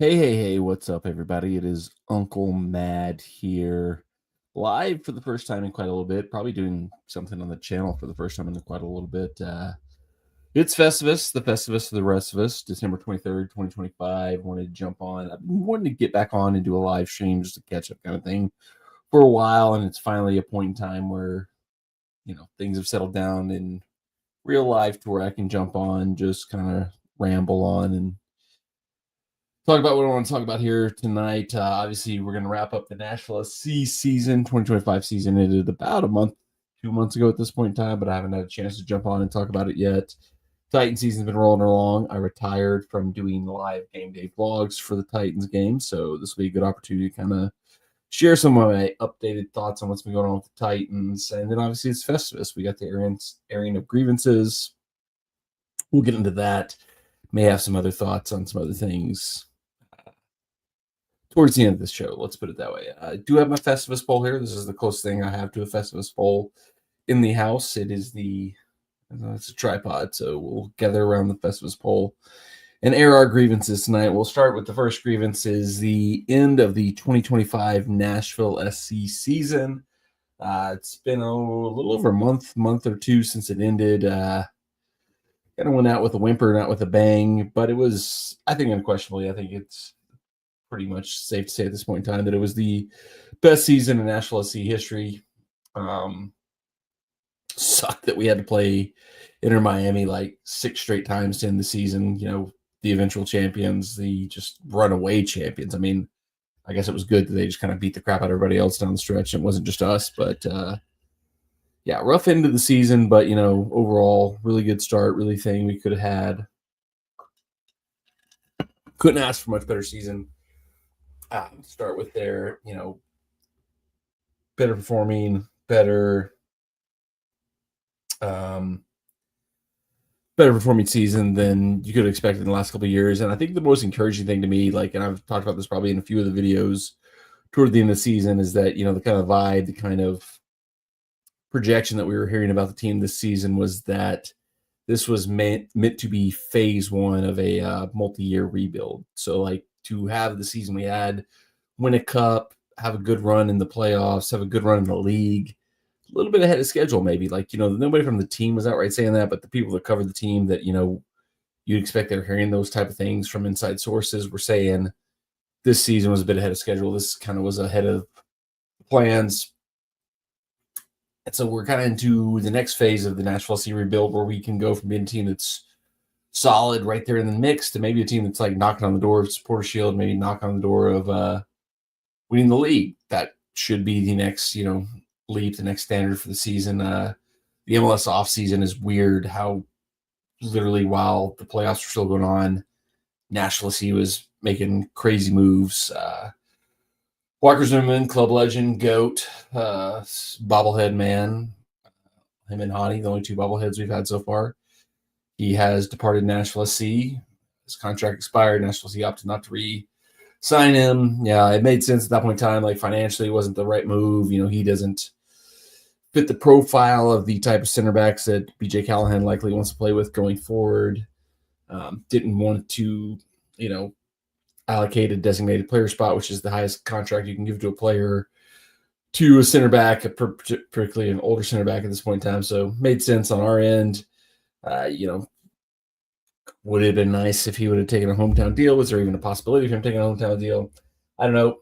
Hey, what's up, everybody? It is Uncle Mad here, live for the first time in quite a little bit, probably doing something on the channel for the first time in quite a little bit. It's Festivus, the Festivus for the rest of us, December 23rd, 2025. Wanted to jump on. I've been wanting to get back on and do a live stream just to catch up kind of thing for a while, and it's finally a point in time where, things have settled down in real life to where I can jump on, just kind of ramble on and talk about what I want to talk about here tonight. Obviously, we're going to wrap up the Nashville SC season, 2025 season. It is about 2 months ago at this point in time, but I haven't had a chance to jump on and talk about it yet. Titan season's been rolling along. I retired from doing live game day vlogs for the Titans game, so this will be a good opportunity to kind of share some of my updated thoughts on what's been going on with the Titans. And then obviously it's Festivus. We got the airing of grievances. We'll get into that. May have some other thoughts on some other things towards the end of this show. Let's put it that way. I do have my Festivus poll here. This is the closest thing I have to a Festivus poll in the house. It's a tripod, so we'll gather around the Festivus poll and air our grievances tonight. We'll start with the first grievance is the end of the 2025 Nashville SC season. It's been a little over a month or two since it ended. Kind of went out with a whimper, not with a bang, but it was, I think, unquestionably, I think it's pretty much safe to say at this point in time that it was the best season in Nashville SC history. Sucked that we had to play Inter Miami like 6 straight times to end the season. The eventual champions, the just runaway champions. I mean, I guess it was good that they just kind of beat the crap out of everybody else down the stretch. It wasn't just us, but yeah, rough end of the season, but overall, really good start. Really thing we could have had. Couldn't ask for much better season. Start with their, better performing, better performing season than you could have expected in the last couple of years. And I think the most encouraging thing to me, and I've talked about this probably in a few of the videos toward the end of the season, is that, the kind of vibe, the kind of projection that we were hearing about the team this season was that this was meant to be phase one of a multi-year rebuild. So to have the season we had, win a cup, have a good run in the playoffs, have a good run in the league, a little bit ahead of schedule, maybe. Nobody from the team was outright saying that, but the people that covered the team that, you'd expect they're hearing those type of things from inside sources were saying this season was a bit ahead of schedule. This kind of was ahead of plans. And so we're kind of into the next phase of the Nashville SC rebuild where we can go from being a team that's solid right there in the mix to maybe a team that's knocking on the door of Supporter Shield, maybe knocking on the door of winning the league. That should be the next, leap, the next standard for the season. The MLS offseason is weird how literally while the playoffs were still going on, Nashville SC was making crazy moves. Walker Zimmerman, club legend, GOAT, bobblehead man, him and Hani, the only 2 bobbleheads we've had so far. He has departed Nashville SC. His contract expired. Nashville SC opted not to re-sign him. Yeah, it made sense at that point in time. Financially, it wasn't the right move. He doesn't fit the profile of the type of center backs that BJ Callahan likely wants to play with going forward. Didn't want to, allocate a designated player spot, which is the highest contract you can give to a player, to a center back, particularly an older center back at this point in time. So made sense on our end. Would it have been nice if he would have taken a hometown deal? Was there even a possibility of him taking a hometown deal? I don't know.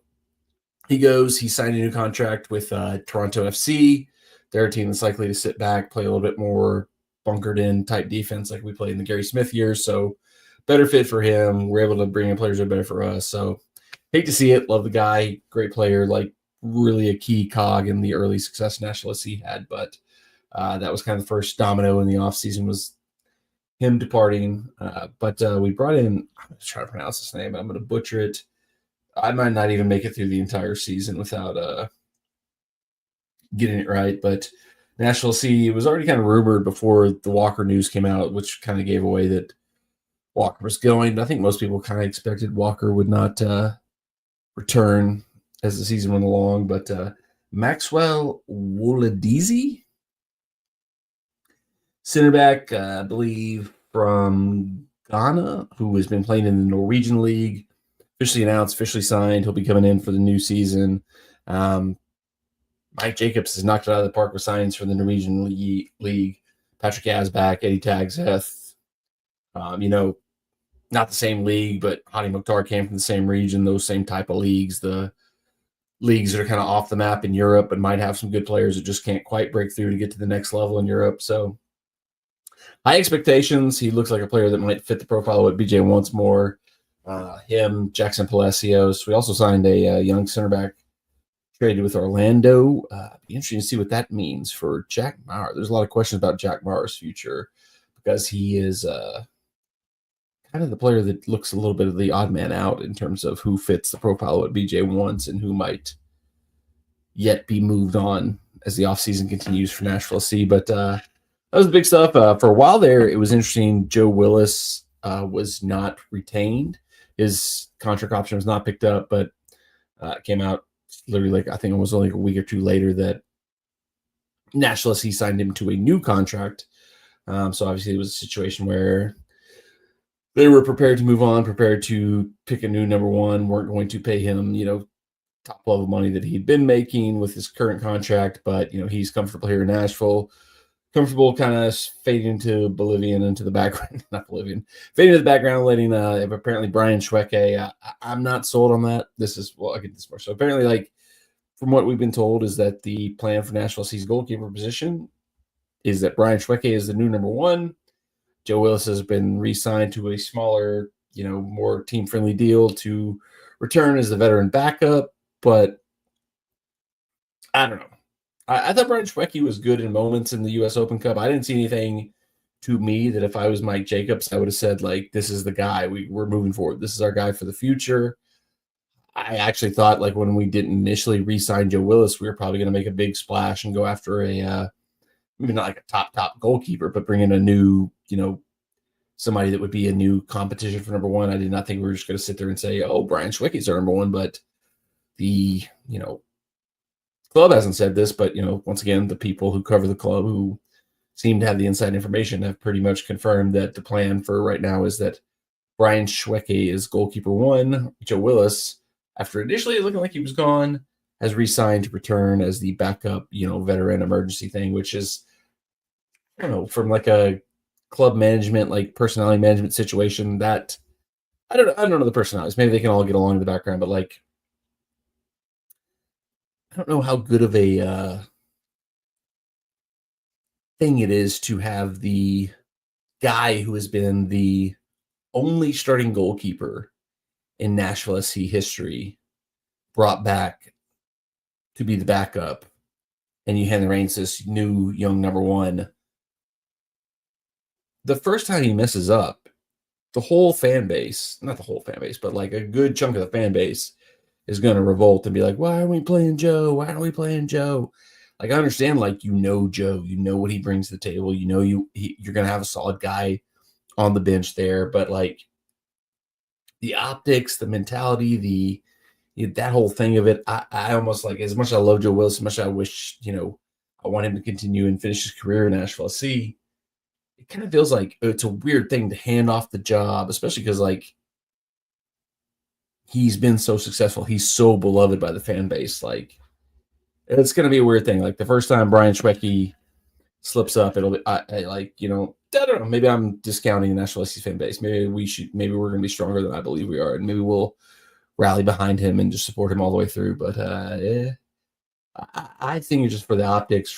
He signed a new contract with Toronto FC. They're a team that's likely to sit back, play a little bit more bunkered in type defense like we played in the Gary Smith years. So better fit for him. We're able to bring in players that are better for us. So hate to see it. Love the guy. Great player. Really a key cog in the early success Nashville SC had. But that was kind of the first domino in the offseason was him departing. But we brought in, I'm going to try to pronounce his name. I'm going to butcher it. I might not even make it through the entire season without getting it right. But Nashville SC was already kind of rumored before the Walker news came out, which kind of gave away that Walker was going. I think most people kind of expected Walker would not return as the season went along. But Maxwell Woladizi, center back, I believe, from Ghana, who has been playing in the Norwegian League officially announced, officially signed. He'll be coming in for the new season. Mike Jacobs has knocked it out of the park with signings for the Norwegian League. Patrick Asbach, Eddie Tagseth. Not the same league, but Hadi Mukhtar came from the same region, those same type of leagues. The leagues that are kind of off the map in Europe and might have some good players that just can't quite break through to get to the next level in Europe. So high expectations. He looks like a player that might fit the profile of what BJ wants more. Him, Jackson Palacios. We also signed a young center back traded with Orlando. Be interesting to see what that means for Jack Maurer. There's a lot of questions about Jack Maurer's future because he is kind of the player that looks a little bit of the odd man out in terms of who fits the profile of what BJ wants and who might yet be moved on as the offseason continues for Nashville SC. But that was the big stuff. For a while there, it was interesting. Joe Willis was not retained. His contract option was not picked up, but it came out literally I think it was only a week or two later that Nashville SC signed him to a new contract. So obviously it was a situation where they were prepared to move on, prepared to pick a new number one, weren't going to pay him, top level money that he'd been making with his current contract. But, he's comfortable here in Nashville, comfortable kind of fading into Bolivian into the background, not Bolivian, fading into the background, letting apparently Brian Schwecke. I'm not sold on that. I'll get this more. So apparently, from what we've been told is that the plan for Nashville SC's goalkeeper position is that Brian Schwecke is the new number one. Joe Willis has been re-signed to a smaller, more team-friendly deal to return as the veteran backup. But I don't know. I thought Brian Schwecke was good in moments in the U.S. Open Cup. I didn't see anything to me that if I was Mike Jacobs, I would have said, this is the guy. We're moving forward. This is our guy for the future. I actually thought, when we didn't initially re-sign Joe Willis, we were probably going to make a big splash and go after maybe not a top goalkeeper, but bring in a new, somebody that would be a new competition for number one. I did not think we were just going to sit there and say, oh, Brian Schwecke's our number one, but the, club hasn't said this, but, once again, the people who cover the club who seem to have the inside information have pretty much confirmed that the plan for right now is that Brian Schwecke is goalkeeper one. Joe Willis, after initially looking like he was gone, has re-signed to return as the backup, veteran emergency thing, which is, I don't know, from a club management, personality management situation that I don't know the personalities. Maybe they can all get along in the background, but I don't know how good of a thing it is to have the guy who has been the only starting goalkeeper in Nashville SC history brought back to be the backup, and you hand the reins to this new young number one. The first time he messes up, the whole fan base, not the whole fan base, but a good chunk of the fan base is going to revolt and be like, why aren't we playing Joe? Why aren't we playing Joe? I understand, Joe, what he brings to the table. You're going to have a solid guy on the bench there, but the optics, the mentality, that whole thing of it, I almost as much as I love Joe Willis, as much as I wish, I want him to continue and finish his career in Nashville SC. It kind of feels like it's a weird thing to hand off the job, especially because he's been so successful. He's so beloved by the fan base. It's going to be a weird thing. The first time Brian Schwecke slips up, it'll be, I don't know. Maybe I'm discounting the Nashville SC fan base. Maybe we're going to be stronger than I believe we are. And maybe we'll rally behind him and just support him all the way through. But I think just for the optics,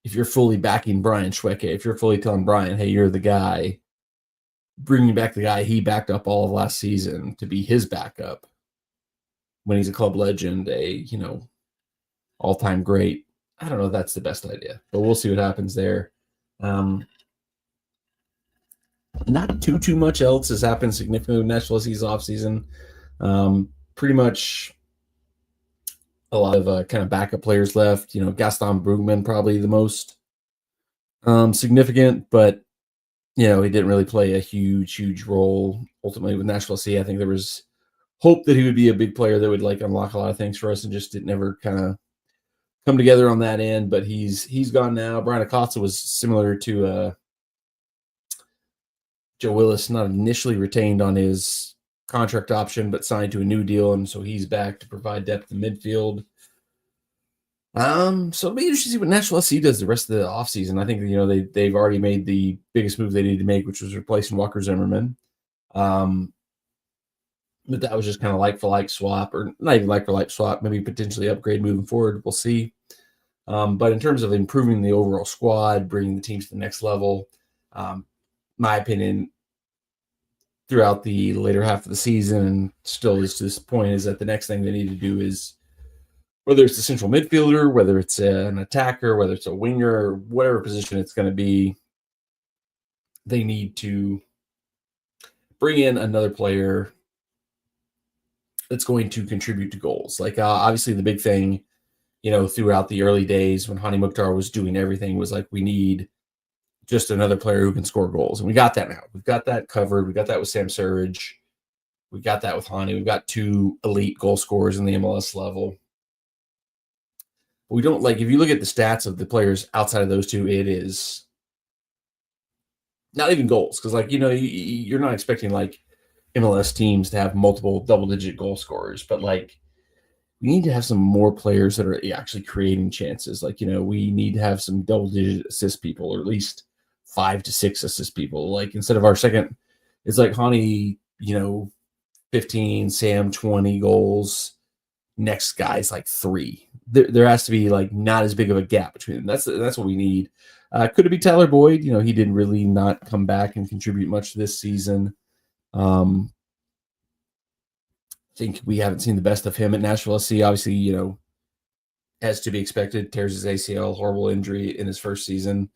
if you're fully backing Brian Schwecke, if you're fully telling Brian, hey, you're the guy, bringing back the guy he backed up all of last season to be his backup when he's a club legend, all-time great. I don't know if that's the best idea, but we'll see what happens there. Not too much else has happened significantly with Nashville SC's offseason. Pretty much a lot of kind of backup players left. Gaston Brugman probably the most significant, but he didn't really play a huge role ultimately with Nashville SC. I think there was hope that he would be a big player that would unlock a lot of things for us, and just didn't ever kind of come together on that end. But he's gone now. Brian Acosta was similar to Joe Willis not initially retained on his contract option, but signed to a new deal, and so he's back to provide depth in midfield. So it'll be interesting to see what Nashville SC does the rest of the offseason. I think they've already made the biggest move they needed to make, which was replacing Walker Zimmerman. But that was just kind of like for like swap, or not even like for like swap, maybe potentially upgrade moving forward. We'll see. But in terms of improving the overall squad, bringing the team to the next level, my opinion throughout the later half of the season and still is to this point is that the next thing they need to do is, whether it's a central midfielder, whether it's an attacker, whether it's a winger, or whatever position it's going to be, they need to bring in another player that's going to contribute to goals. Like obviously the big thing, throughout the early days when Hani Mukhtar was doing everything was like, we need just another player who can score goals. And we got that now. We've got that covered. We got that with Sam Surridge. We got that with Hani. We've got 2 elite goal scorers in the MLS level. We don't, if you look at the stats of the players outside of those 2, it is not even goals. Because, you're not expecting, MLS teams to have multiple double-digit goal scorers. But, we need to have some more players that are actually creating chances. We need to have some double-digit assist people, or at least 5 to 6 assist people. Instead of our second, it's like Hani, 15, Sam 20 goals. Next guy's 3. There has to be not as big of a gap between them. That's what we need. Could it be Tyler Boyd? He didn't really not come back and contribute much this season. I think we haven't seen the best of him at Nashville SC. Obviously, as to be expected, tears his ACL, horrible injury in his first season.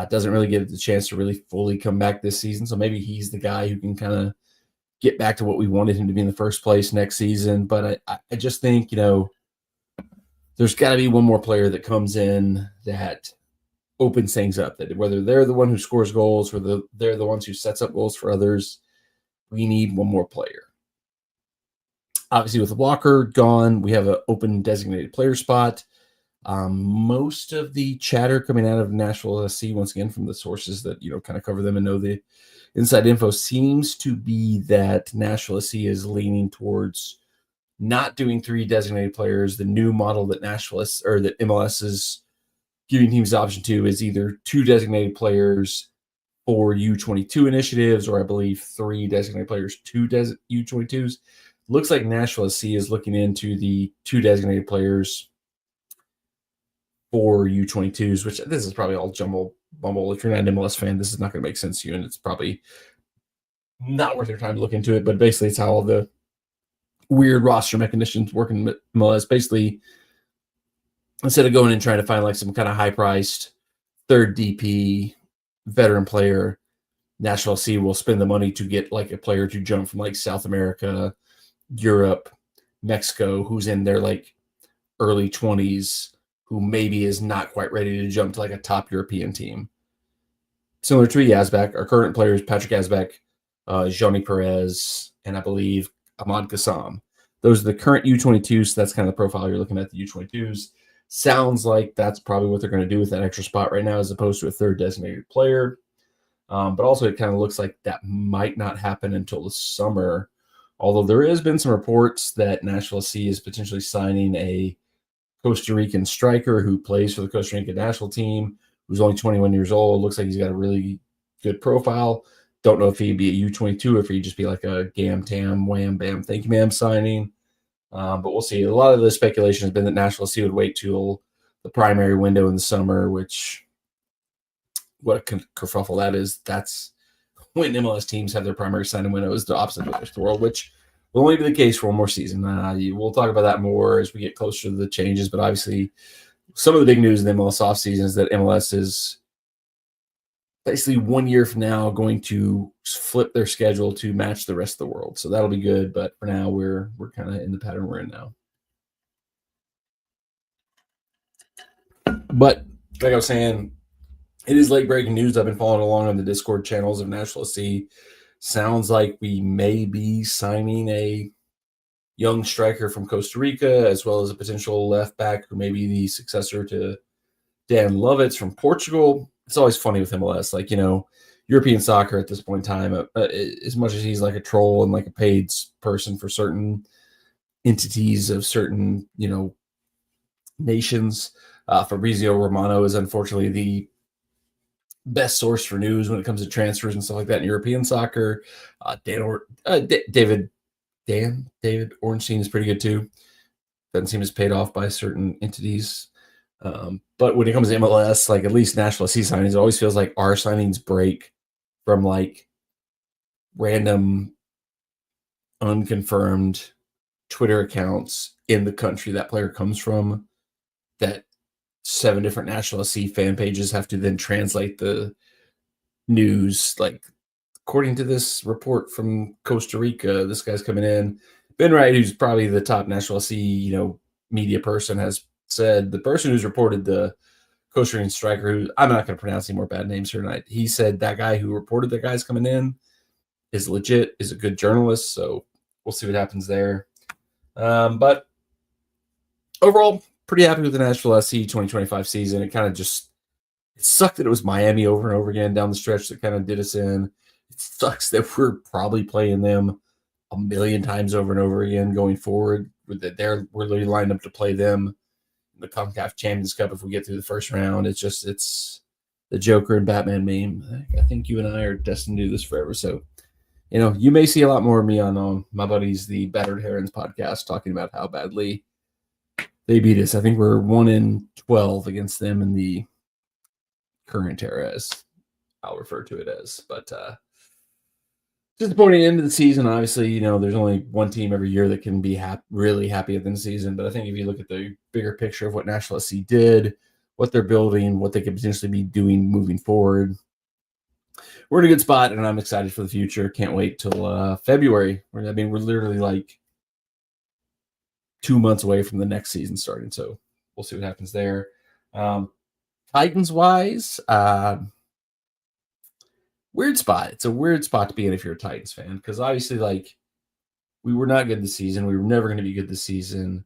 Doesn't really get the chance to really fully come back this season. So maybe he's the guy who can kind of get back to what we wanted him to be in the first place next season. But I just think, there's got to be one more player that comes in that opens things up, that whether they're the one who scores goals or they're the ones who sets up goals for others, we need one more player. Obviously, with Walker gone, we have an open designated player spot. Most of the chatter coming out of Nashville SC, once again, from the sources that, kind of cover them and know the inside info, seems to be that Nashville SC is leaning towards not doing 3 designated players. The new model that that MLS is giving teams the option to is either 2 designated players for U22 initiatives, or I believe 3 designated players, 2 U22s. Looks like Nashville SC is looking into the 2 designated players for U22s, which this is probably all bumble. If you're not an MLS fan, this is not going to make sense to you, and it's probably not worth your time to look into it. But basically, it's how all the weird roster mechanisms work in MLS. Basically, instead of going and trying to find some kind of high-priced third DP veteran player, Nashville SC will spend the money to get a player to jump from South America, Europe, Mexico, who's in their early 20s, who maybe is not quite ready to jump to a top European team. Similar to Yazbek, our current players, Patrick Yazbek, Johnny Perez, and I believe Ahmad Kassam. Those are the current U22s. So that's kind of the profile you're looking at, the U22s. Sounds like that's probably what they're going to do with that extra spot right now, as opposed to a third designated player. But also it kind of looks like that might not happen until the summer, although there has been some reports that Nashville SC is potentially signing a Costa Rican striker who plays for the Costa Rican national team, who's only 21 years old. Looks like he's got a really good profile. Don't know if he'd be a U22 or if he'd just be a gam, tam, wham, bam, thank you, ma'am signing. But we'll see. A lot of the speculation has been that Nashville SC would wait till the primary window in the summer, which, what a kerfuffle that is. That's when MLS teams have their primary signing window, is the opposite of the world, which will only be the case for one more season. We'll talk about that more as we get closer to the changes, but obviously some of the big news in the MLS offseason is that MLS is basically 1 year from now going to flip their schedule to match the rest of the world. So that'll be good, but for now we're kind of in the pattern we're in now. But like I was saying, it is late breaking news. I've been following along on the Discord channels of Nashville SC. Sounds like we may be signing a young striker from Costa Rica, as well as a potential left back who may be the successor to Dan Lovitz from Portugal. It's always funny with MLS. European soccer at this point in time, as much as he's like a troll and like a paid person for certain entities of certain, nations. Fabrizio Romano is unfortunately the best source for news when it comes to transfers and stuff like that in European soccer. David Ornstein is pretty good too. Doesn't seem as paid off by certain entities. But when it comes to MLS, like at least Nashville SC signings, it always feels like our signings break from like random unconfirmed Twitter accounts in the country that player comes from, that 7 different Nashville SC fan pages have to then translate the news. Like, according to this report from Costa Rica, this guy's coming in. Ben Wright, who's probably the top Nashville SC, media person, has said the person who's reported the Costa Rican striker, who I'm not going to pronounce any more bad names here tonight, he said that guy who reported the guys coming in is legit, is a good journalist. So we'll see what happens there. But overall, pretty happy with the Nashville SC 2025 season. It kind of just, it sucked that it was Miami over and over again down the stretch that kind of did us in. It sucks that we're probably playing them a million times over and over again going forward. We're literally lined up to play them in the CONCACAF Champions Cup if we get through the first round. It's the Joker and Batman meme. I think you and I are destined to do this forever. So, you may see a lot more of me on my buddies, the Battered Herons podcast, talking about how badly they beat us. I think we're 1-12 against them in the current era, as I'll refer to it as. But disappointing end of the season. Obviously, there's only one team every year that can be really happy at the end of the season. But I think if you look at the bigger picture of what Nashville SC did, what they're building, what they could potentially be doing moving forward, we're in a good spot, and I'm excited for the future. Can't wait till February. We're literally like 2 months away from the next season starting, so we'll see what happens there. Titans-wise, weird spot. It's a weird spot to be in if you're a Titans fan, because obviously, like, we were not good this season. We were never going to be good this season.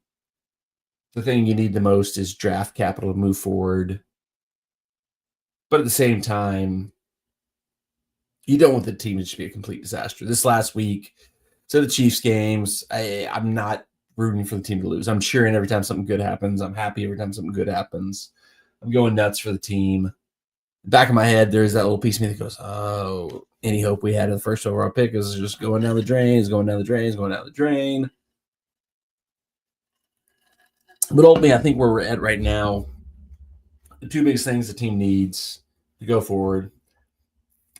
The thing you need the most is draft capital to move forward. But at the same time, you don't want the team to just be a complete disaster. This last week, so the Chiefs games, I'm not rooting for the team to lose. I'm cheering every time something good happens. I'm happy every time something good happens. I'm going nuts for the team. Back of my head, there's that little piece of me that goes, oh, any hope we had in the first overall pick is just going down the drain, is going down the drain, is going down the drain. But ultimately, I think where we're at right now, the two biggest things the team needs to go forward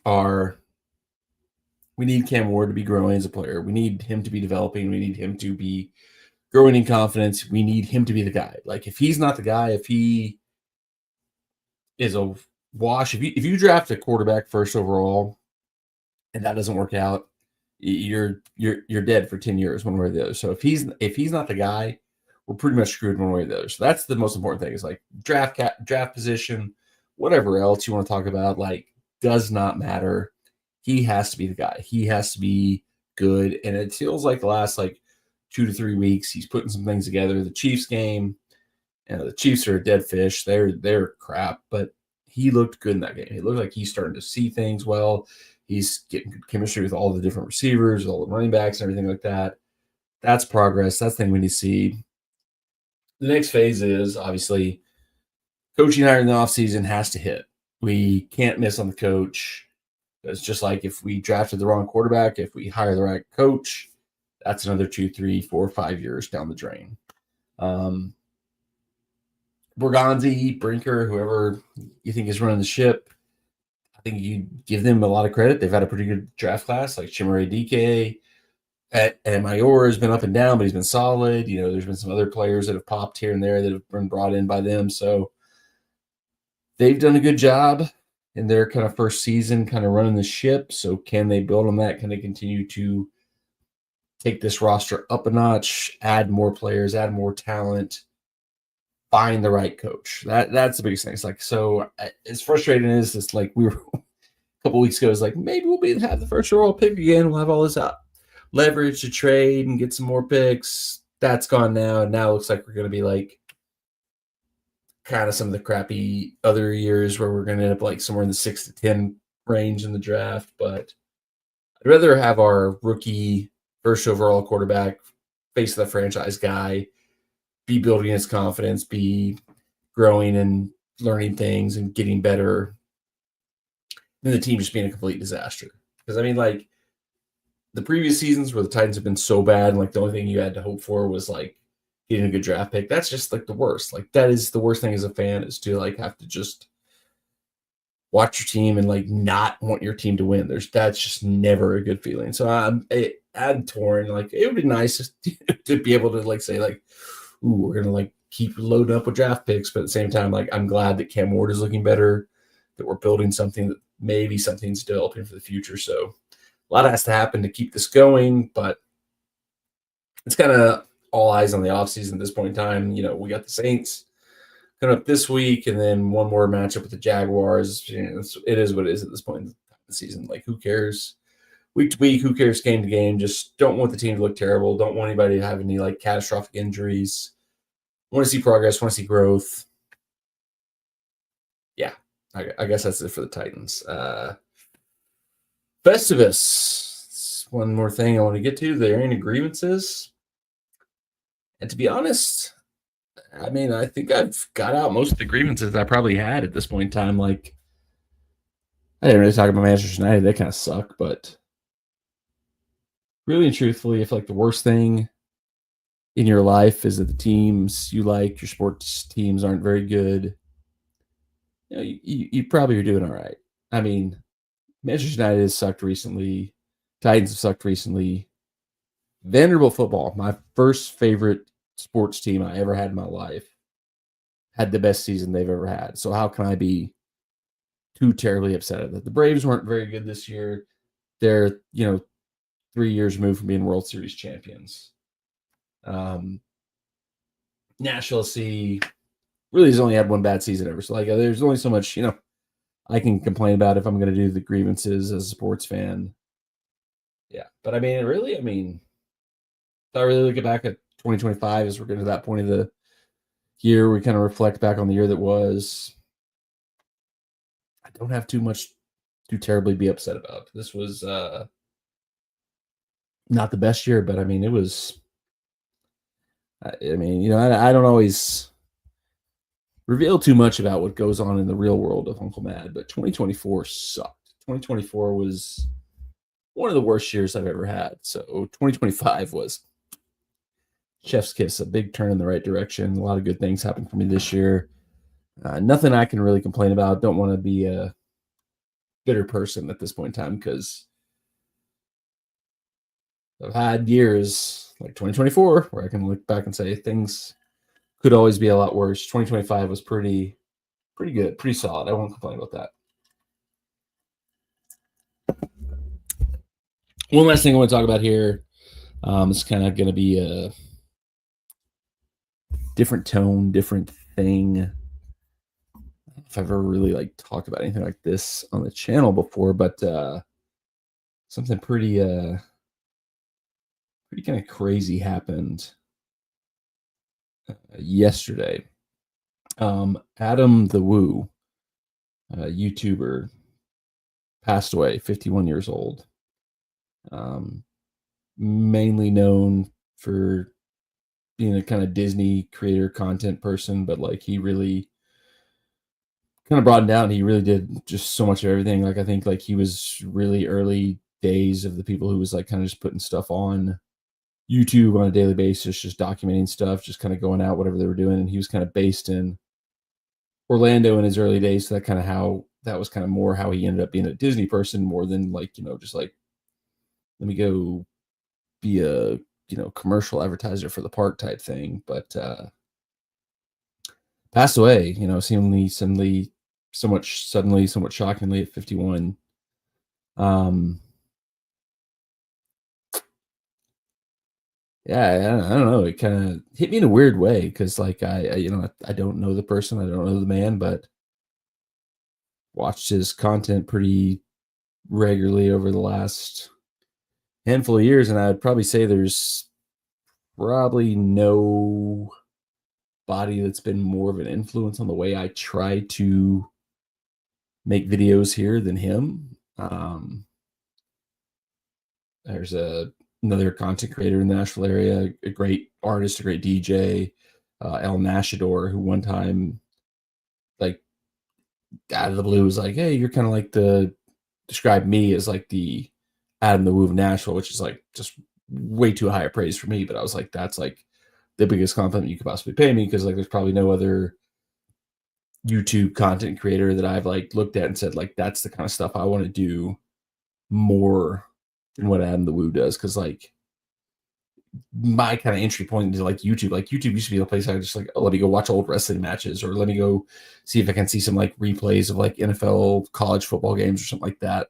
are, we need Cam Ward to be growing as a player. We need him to be developing. We need him to be growing in confidence. We need him to be the guy. Like, if he's not the guy, if he is a wash, if you draft a quarterback first overall and that doesn't work out, you're dead for 10 years one way or the other. So if he's not the guy, we're pretty much screwed one way or the other. So that's the most important thing, is like draft position, whatever else you want to talk about, like, does not matter. He has to be the guy. He has to be good. And it feels like the last 2 to 3 weeks, he's putting some things together. The Chiefs game, the Chiefs are a dead fish. They're crap, but he looked good in that game. He looked like he's starting to see things well. He's getting good chemistry with all the different receivers, all the running backs, and everything like that. That's progress. That's the thing we need to see. The next phase is, obviously, coaching hire in the offseason has to hit. We can't miss on the coach. It's just like if we drafted the wrong quarterback, if we hire the right coach, that's another 2, 3, 4, 5 years down the drain. Borgonzi, Brinker, whoever you think is running the ship, I think you give them a lot of credit. They've had a pretty good draft class, like Chimere DK. And Mayor has been up and down, but he's been solid. There's been some other players that have popped here and there that have been brought in by them. So they've done a good job in their kind of first season, kind of running the ship. So can they build on that? Can they continue to take this roster up a notch, add more players, add more talent, find the right coach? That's the biggest thing. It's like, so as frustrating as it's like, we were a couple weeks ago, it's like, maybe we'll have the first overall pick again. We'll have all this leverage to trade and get some more picks. That's gone now. Now it looks like we're going to be like kind of some of the crappy other years where we're going to end up like somewhere in the 6 to 10 range in the draft, but I'd rather have our rookie first overall quarterback, face of the franchise guy, be building his confidence, be growing and learning things and getting better than the team just being a complete disaster. Because I mean, like the previous seasons where the Titans have been so bad, and like the only thing you had to hope for was like getting a good draft pick. That's just like the worst. Like that is the worst thing as a fan, is to like have to just watch your team and like not want your team to win. That's just never a good feeling. So I'm torn. Like it would be nice to be able to like say like, ooh, we're gonna like keep loading up with draft picks, but at the same time, like I'm glad that Cam Ward is looking better, that we're building something, that maybe something's developing for the future. So a lot has to happen to keep this going, but it's kind of all eyes on the offseason at this point in time. You know, we got the Saints coming up this week, and then one more matchup with the Jaguars. You know, it is what it is at this point in the season. Like, who cares? Week to week, who cares game to game? Just don't want the team to look terrible. Don't want anybody to have any like catastrophic injuries. Want to see progress, want to see growth. Yeah, I guess that's it for the Titans. Festivus. One more thing I want to get to, the airing of grievances. And to be honest, I mean, I think I've got out most of the grievances I probably had at this point in time. Like, I didn't really talk about Manchester United. They kind of suck, but really and truthfully, if like the worst thing in your life is that the teams you like, your sports teams, aren't very good, you know, you probably are doing all right. I mean, Manchester United has sucked recently. Titans have sucked recently. Vanderbilt football, my first favorite sports team I ever had in my life, had the best season they've ever had. So how can I be too terribly upset at that? The Braves weren't very good this year. They're, 3 years removed from being World Series champions. Nashville SC really has only had one bad season ever. So like, there's only so much, I can complain about if I'm going to do the grievances as a sports fan. Yeah. But I mean, if I really look back at 2025 as we're getting to that point of the year, we kind of reflect back on the year that was. I don't have too much to terribly be upset about. This was not the best year, but I mean, it was. I don't always reveal too much about what goes on in the real world of Uncle Mad, but 2024 sucked. 2024 was one of the worst years I've ever had. So 2025 was chef's kiss, a big turn in the right direction. A lot of good things happened for me this year. Nothing I can really complain about. Don't want to be a bitter person at this point in time, because I've had years like 2024 where I can look back and say things could always be a lot worse. 2025 was pretty good, pretty solid. I won't complain about that. One last thing I want to talk about here. It's kind of going to be a different tone, different thing. I don't know if I've ever really like talked about anything like this on the channel before, but something pretty kind of crazy happened yesterday. Adam the Woo, YouTuber, passed away, 51 years old. Mainly known for being a kind of Disney creator content person, but like he really kind of brought it down. He really did just so much of everything. Like I think like he was really early days of the people who was like kind of just putting stuff on YouTube on a daily basis, just documenting stuff, just kind of going out, whatever they were doing. And he was kind of based in Orlando in his early days. So that was kind of more how he ended up being a Disney person, more than like, just like, let me go be a, commercial advertiser for the park type thing. But passed away, seemingly suddenly, somewhat shockingly at 51. Yeah, I don't know. It kind of hit me in a weird way because, like, I don't know the person, I don't know the man, but watched his content pretty regularly over the last handful of years, and I'd probably say there's probably no body that's been more of an influence on the way I try to make videos here than him. There's another content creator in the Nashville area, a great artist, a great DJ, El Nashador, who one time, like, out of the blue was like, hey, you're kind of like describe me as like the Adam the Woo of Nashville, which is like just way too high a praise for me. But I was like, that's like the biggest compliment you could possibly pay me, because like there's probably no other YouTube content creator that I've like looked at and said like that's the kind of stuff I want to do more than what Adam the Woo does. Because like my kind of entry point into like YouTube used to be a place I just like, oh, let me go watch old wrestling matches, or let me go see if I can see some like replays of like NFL college football games or something like that.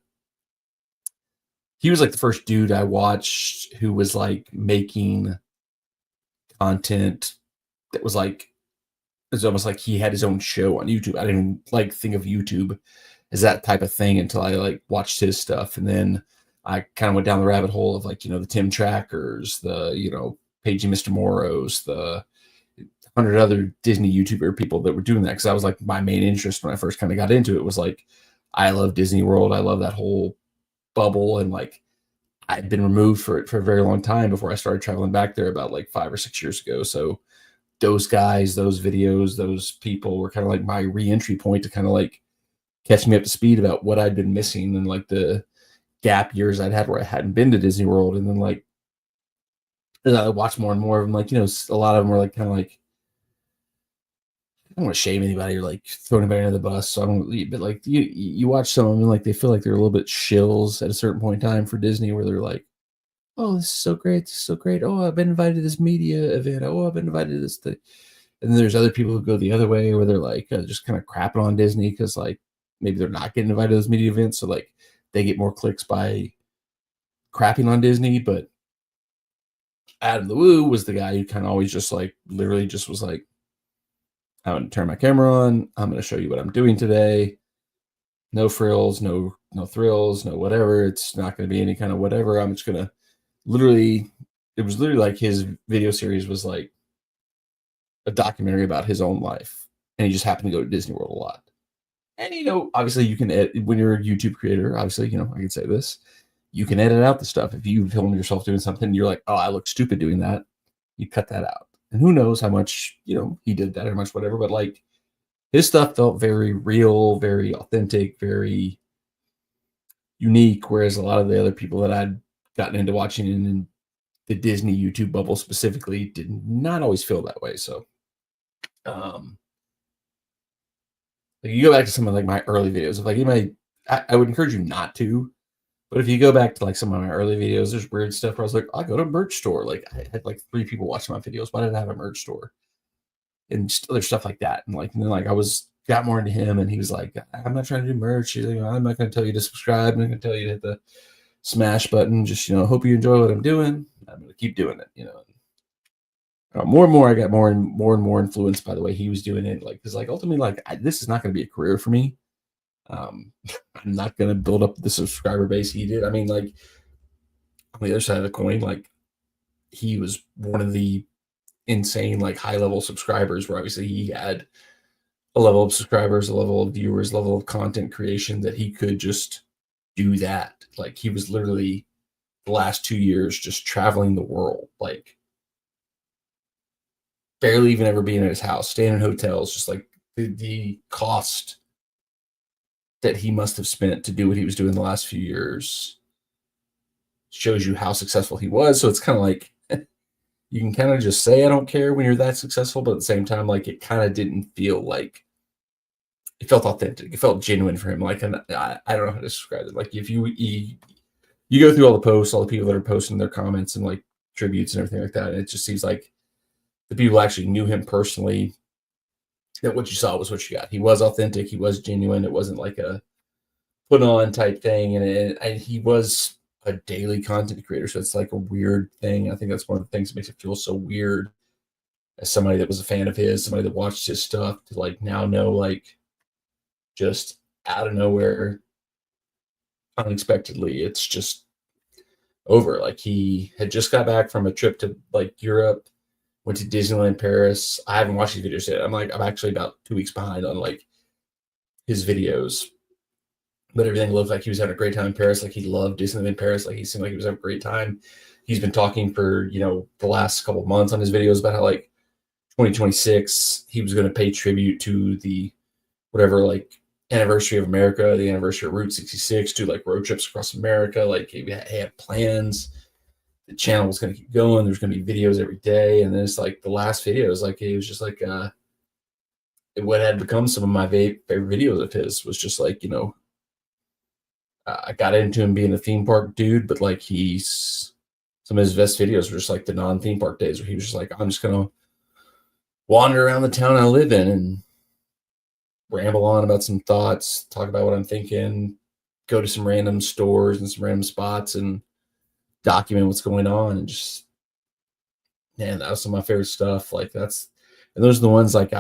He was like the first dude I watched who was like making content that was like, it's almost like he had his own show on YouTube. I didn't like think of YouTube as that type of thing until I like watched his stuff. And then I kind of went down the rabbit hole of like, the Tim Trackers, the, Pagey Mr. Morrows, the 100 other Disney YouTuber people that were doing that. Cause that was like my main interest when I first kind of got into it, was like, I love Disney World. I love that whole bubble. And like, I'd been removed for it for a very long time before I started traveling back there about like 5 or 6 years ago. So those guys, those videos, those people were kind of like my re-entry point to kind of like catch me up to speed about what I'd been missing, and like the gap years I'd had where I hadn't been to Disney World. And then like, as I watched more and more of them, like, a lot of them were like kind of like, I don't want to shame anybody or like throw anybody under the bus. So I don't, but like you watch some of them and like they feel like they're a little bit shills at a certain point in time for Disney, where they're like, oh, this is so great. This is so great. Oh, I've been invited to this media event. Oh, I've been invited to this thing. And then there's other people who go the other way, where they're like just kind of crapping on Disney because like maybe they're not getting invited to those media events. So like they get more clicks by crapping on Disney. But Adam the Woo was the guy who kind of always just like literally just was like, I'm going to turn my camera on. I'm going to show you what I'm doing today. No frills, no thrills, no whatever. It's not going to be any kind of whatever. I'm just going to literally, it was literally like his video series was like a documentary about his own life. And he just happened to go to Disney World a lot. And, obviously you can edit, when you're a YouTube creator, obviously, I can say this, you can edit out the stuff. If you film yourself doing something, you're like, oh, I look stupid doing that, you cut that out. And who knows how much, he did that or much whatever, but like his stuff felt very real, very authentic, very unique. Whereas a lot of the other people that I'd gotten into watching in the Disney YouTube bubble specifically did not always feel that way. So, like you go back to some of like my early videos of like, I would encourage you not to, but if you go back to like some of my early videos, there's weird stuff where I was like, I go to a merch store. Like I had like 3 people watching my videos. Why did I have a merch store? And just other stuff like that. And then like I got more into him, and he was like, I'm not trying to do merch. I'm not going to tell you to subscribe. I'm not going to tell you to hit the smash button. Just, hope you enjoy what I'm doing. I'm going to keep doing it, more and more, I got more and more influenced by the way he was doing it. Like, because like ultimately, like this is not going to be a career for me. I'm not going to build up the subscriber base he did. I mean, like on the other side of the coin, like he was one of the insane, like high level subscribers, where obviously he had a level of subscribers, a level of viewers, level of content creation that he could just do that. Like he was literally the last 2 years just traveling the world, like barely even ever being at his house, staying in hotels, just like the cost that he must have spent to do what he was doing the last few years shows you how successful he was. So it's kind of like, you can kind of just say, I don't care when you're that successful, but at the same time, like it kind of didn't feel like, it felt authentic. It felt genuine for him. Like, and I don't know how to describe it. Like if you go through all the posts, all the people that are posting their comments and like tributes and everything like that, and it just seems like the people actually knew him personally, that what you saw was what you got. He was authentic. He was genuine. It wasn't like a put on type thing. And he was a daily content creator. So it's like a weird thing. I think that's one of the things that makes it feel so weird as somebody that was a fan of his, somebody that watched his stuff, to like now know, like just out of nowhere, unexpectedly, it's just over. Like he had just got back from a trip to like Europe, went to Disneyland Paris. I haven't watched these videos yet. I'm actually about 2 weeks behind on like his videos. but everything looked like he was having a great time in Paris. Like he loved Disneyland Paris. Like he seemed like he was having a great time. He's been talking for, the last couple of months on his videos about how like 2026, he was going to pay tribute to the whatever, like anniversary of America, the anniversary of Route 66, do like road trips across America. Like he had plans. The channel was going to keep going. There's going to be videos every day. And then it's like the last videos, like it was just like, what had become some of my favorite videos of his was just like, I got into him being a theme park dude, but like some of his best videos were just like the non-theme park days where he was just like, I'm just going to wander around the town I live in and ramble on about some thoughts, talk about what I'm thinking, go to some random stores and some random spots and document what's going on. And just, man, that was some of my favorite stuff. Like and those are the ones like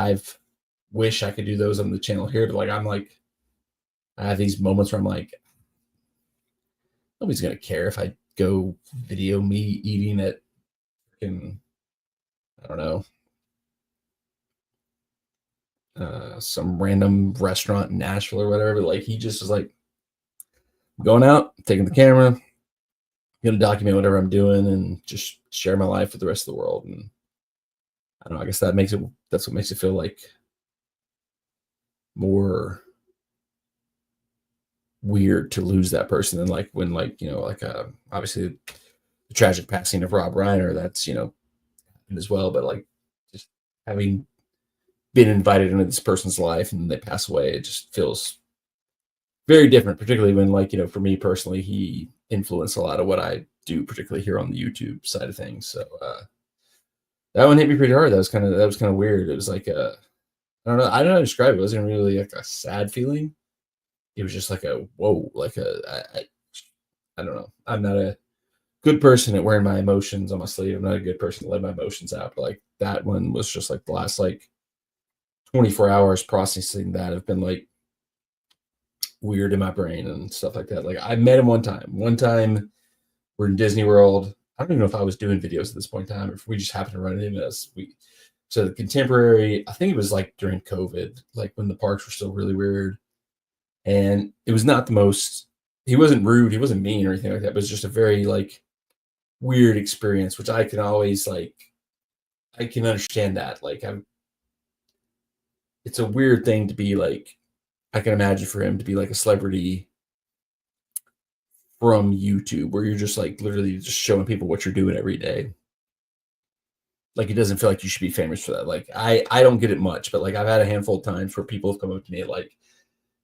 wish I could do those on the channel here, but like I have these moments where I'm like, nobody's gonna care if I go video me eating at fucking, I don't know, some random restaurant in Nashville or whatever. But like he just was like, going out, taking the camera, gonna document whatever I'm doing and just share my life with the rest of the world. And I don't know, I guess that's what makes it feel like more weird to lose that person than like when obviously the tragic passing of Rob Reiner, that's happened as well, but like just having been invited into this person's life and they pass away, it just feels very different, particularly when like for me personally, he influenced a lot of what I do, particularly here on the YouTube side of things. So that one hit me pretty hard. That was kind of weird. It was like I don't know how to describe it. It wasn't really like a sad feeling. It was just like a whoa, like I don't know. I'm not a good person at wearing my emotions on my sleeve. I'm not a good person to let my emotions out. But like that one was just like the last like 24 hours processing that have been like weird in my brain and stuff like that. Like I met him one time. One time we're in Disney World. I don't even know if I was doing videos at this point in time, or if we just happened to run into us. So the contemporary, I think it was like during COVID, like when the parks were still really weird. And it was not the most, he wasn't rude, he wasn't mean or anything like that, but it was just a very like weird experience, which I can always like, I can understand that. Like it's a weird thing to be like, I can imagine for him to be like a celebrity from YouTube where you're just like literally just showing people what you're doing every day. Like it doesn't feel like you should be famous for that. Like I don't get it much, but like I've had a handful of times where people have come up to me at like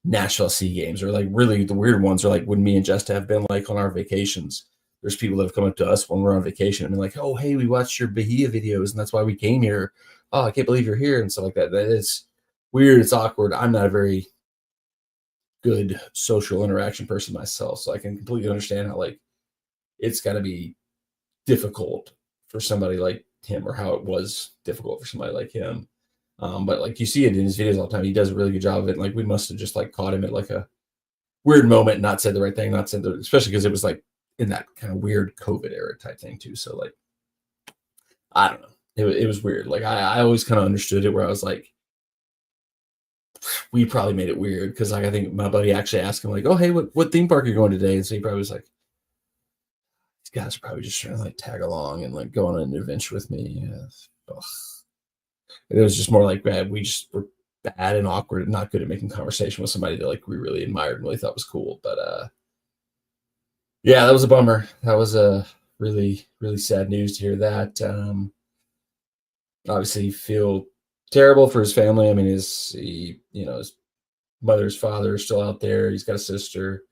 Nashville SC games, or like really the weird ones are like when me and Jesta have been like on our vacations. There's people that have come up to us when we're on vacation and been like, "Oh, hey, we watched your Bahia videos and that's why we came here. Oh, I can't believe you're here," and stuff like that. That is weird. It's awkward. I'm not a very good social interaction person myself, so I can completely understand how like it's got to be difficult for somebody like him, or how it was difficult for somebody like him. But like you see it in his videos all the time. He does a really good job of it. Like we must have just like caught him at like a weird moment, and not said the right thing, not said especially because it was like in that kind of weird COVID era type thing too. So like, I don't know. It was weird. Like I always kind of understood it where I was like, we probably made it weird because like I think my buddy actually asked him like, "Oh, hey, what theme park are you going today?" And so he probably was like, "These guys are probably just trying to like tag along and like go on an adventure with me." Yeah. It was just more like bad. We just were bad and awkward and not good at making conversation with somebody that like we really admired and really thought was cool. But yeah, that was a bummer. That was a really, really sad news to hear that. Obviously feel terrible for his family. I mean, his mother's father is still out there. He's got a sister,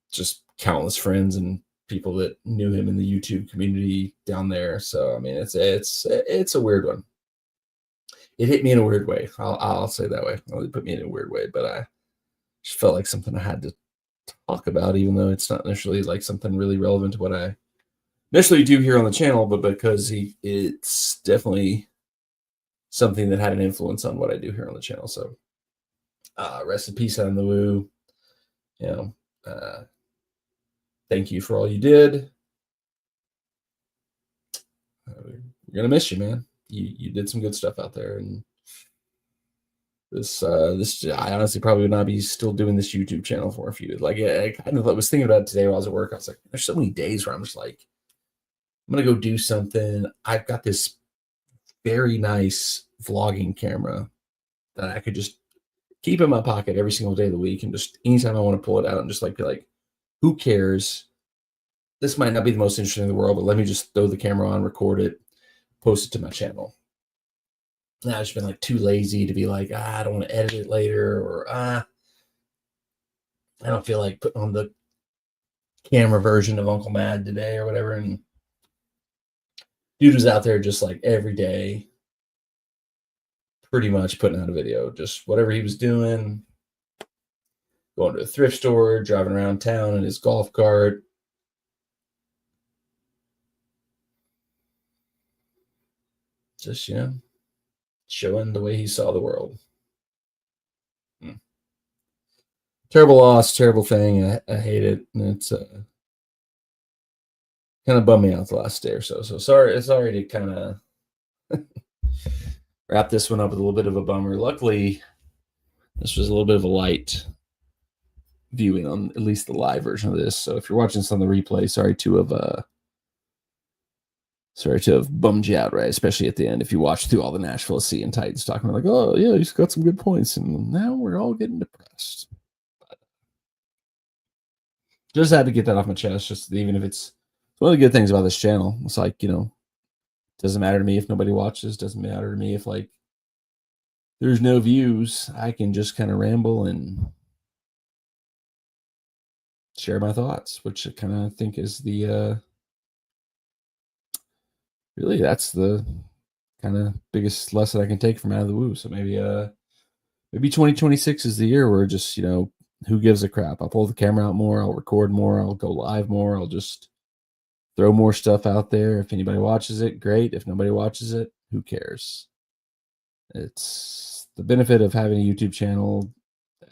just countless friends and people that knew him in the YouTube community down there. So I mean, it's a weird one. It hit me in a weird way. I'll say it that way. It put me in a weird way, but I just felt like something I had to talk about, even though it's not necessarily like something really relevant to what I initially do here on the channel, but because it's definitely something that had an influence on what I do here on the channel. So rest in peace on the woo. Thank you for all you did. We're gonna miss you, man. You did some good stuff out there, and This I honestly probably would not be still doing this YouTube channel for a few. Like I kind of was thinking about it today while I was at work. I was like, there's so many days where I'm just like, I'm gonna go do something. I've got this very nice vlogging camera that I could just keep in my pocket every single day of the week, and just anytime I want to pull it out and just like be like, who cares? This might not be the most interesting in the world, but let me just throw the camera on, record it, post it to my channel. And I've just been like too lazy to be like, I don't want to edit it later, or I don't feel like putting on the camera version of Uncle Mad today or whatever. And dude was out there just like every day, pretty much putting out a video, just whatever he was doing, going to a thrift store, driving around town in his golf cart. Just, showing the way he saw the world. Terrible loss, terrible thing. I hate it. And it's kind of bummed me out the last day or so. So sorry to kind of wrap this one up with a little bit of a bummer. Luckily, this was a little bit of a light viewing on at least the live version of this. So if you're watching this on the replay, sorry to have bummed you out, right? Especially at the end, if you watch through all the Nashville SC and Titans talking about like, oh yeah, he's got some good points, and now we're all getting depressed. But just had to get that off my chest. Just even if it's one of the good things about this channel, it's like doesn't matter to me if nobody watches. Doesn't matter to me if like there's no views. I can just kind of ramble and share my thoughts, which I kind of think is the really that's the kind of biggest lesson I can take from out of the woo. So maybe 2026 is the year where just who gives a crap? I'll pull the camera out more. I'll record more. I'll go live more. I'll just throw more stuff out there. If anybody watches it, great. If nobody watches it, who cares? It's the benefit of having a YouTube channel.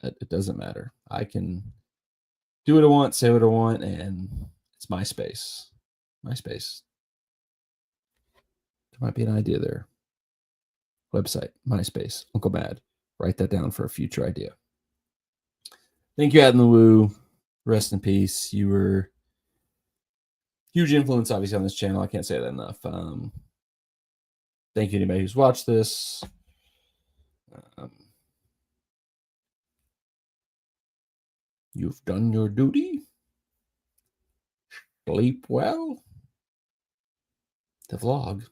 It doesn't matter. I can do what I want, say what I want, and it's my space. My space. There might be an idea there. Website, MySpace, Uncle Mad. Write that down for a future idea. Thank you, Adam the Woo. Rest in peace. You were huge influence, obviously, on this channel. I can't say that enough. Thank you to anybody who's watched this. You've done your duty. Sleep well. The vlog